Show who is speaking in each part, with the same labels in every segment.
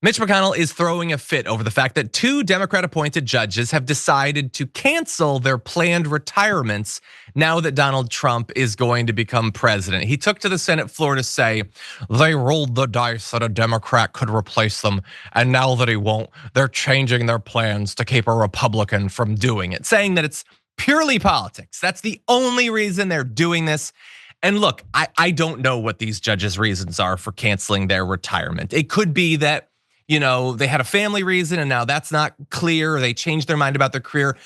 Speaker 1: Mitch McConnell is throwing a fit over the fact that 2 Democrat-appointed judges have decided to cancel their planned retirements now that Donald Trump is going to become president. He took to the Senate floor to say they rolled the dice that a Democrat could replace them, and now that he won't, they're changing their plans to keep a Republican from doing it, saying that it's purely politics. That's the only reason they're doing this. And look, I don't know what these judges' reasons are for canceling their retirement. It could be that they had a family reason and now that's not clear, or they changed their mind about their career.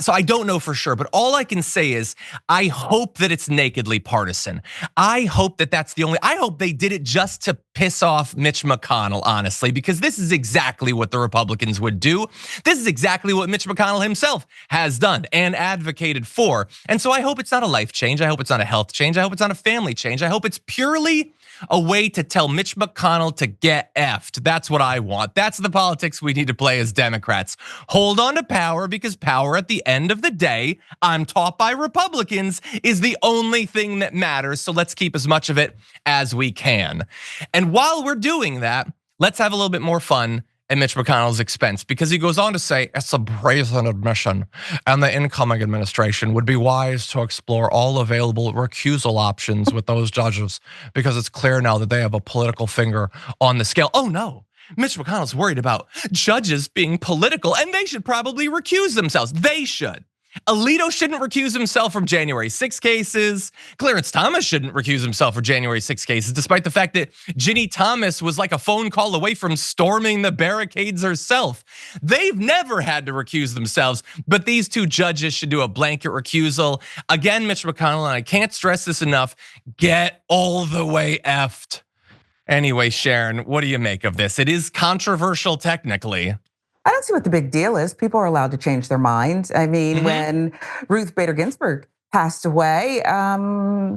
Speaker 1: So I don't know for sure, but all I can say is I hope that it's nakedly partisan. I hope that that's the only, I hope they did it just to piss off Mitch McConnell, honestly, because this is exactly what the Republicans would do. This is exactly what Mitch McConnell himself has done and advocated for. And so I hope it's not a life change. I hope it's not a health change. I hope it's not a family change. I hope it's purely a way to tell Mitch McConnell to get effed. That's what I want. That's the politics we need to play as Democrats. Hold on to power, because power at the end of the day, I'm taught by Republicans, is the only thing that matters. So let's keep as much of it as we can. And while we're doing that, let's have a little bit more fun at Mitch McConnell's expense, because he goes on to say it's a brazen admission and the incoming administration would be wise to explore all available recusal options with those judges, because it's clear now that they have a political finger on the scale. Oh no, Mitch McConnell's worried about judges being political and they should probably recuse themselves. They should. Alito shouldn't recuse himself from January 6 cases. Clarence Thomas shouldn't recuse himself from January 6 cases, despite the fact that Ginny Thomas was like a phone call away from storming the barricades herself. They've never had to recuse themselves, but these 2 judges should do a blanket recusal. Again, Mitch McConnell, and I can't stress this enough, get all the way effed. Anyway, Sharon, what do you make of this? It is controversial technically.
Speaker 2: I don't see what the big deal is. People are allowed to change their minds. I mean, when Ruth Bader Ginsburg passed away,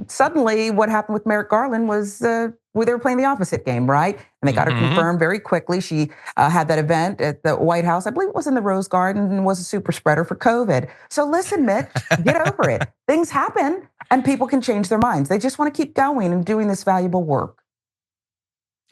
Speaker 2: suddenly what happened with Merrick Garland was they were playing the opposite game, right? And they got her confirmed very quickly. She had that event at the White House. I believe it was in the Rose Garden, and was a super spreader for COVID. So listen, Mitch, get over it. Things happen and people can change their minds. They just want to keep going and doing this valuable work.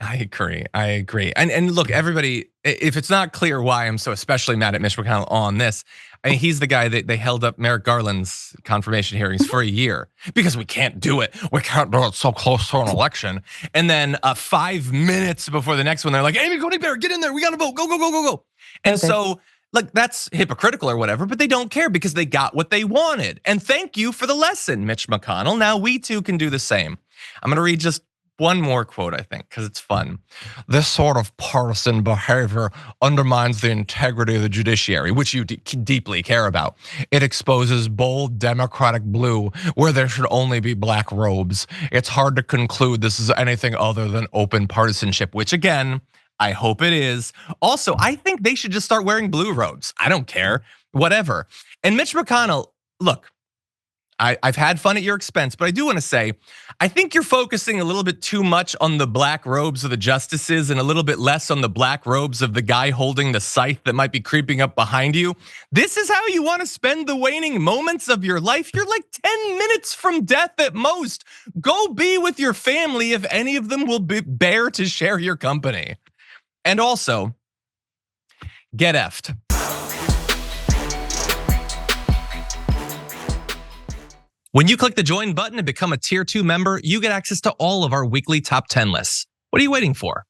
Speaker 1: I agree. And look, everybody, if it's not clear why I'm so especially mad at Mitch McConnell on this, I mean, he's the guy that they held up Merrick Garland's confirmation hearings for a year because we can't do it. We can't do it so close to an election. And then 5 minutes before the next one, they're like, Amy Coney Barrett, get in there. We got to vote. Go. And so like that's hypocritical or whatever, but they don't care because they got what they wanted. And thank you for the lesson, Mitch McConnell. Now we too can do the same. I'm going to read just one more quote, I think, because it's fun. This sort of partisan behavior undermines the integrity of the judiciary, which you deeply care about. It exposes bold Democratic blue where there should only be black robes. It's hard to conclude this is anything other than open partisanship, which again, I hope it is. Also, I think they should just start wearing blue robes. I don't care, whatever. And Mitch McConnell, look, I've had fun at your expense, but I do want to say, I think you're focusing a little bit too much on the black robes of the justices and a little bit less on the black robes of the guy holding the scythe that might be creeping up behind you. This is how you want to spend the waning moments of your life? You're like 10 minutes from death at most. Go be with your family if any of them will bear to share your company. And also, get effed. When you click the join button and become a tier 2 member, you get access to all of our weekly top 10 lists. What are you waiting for?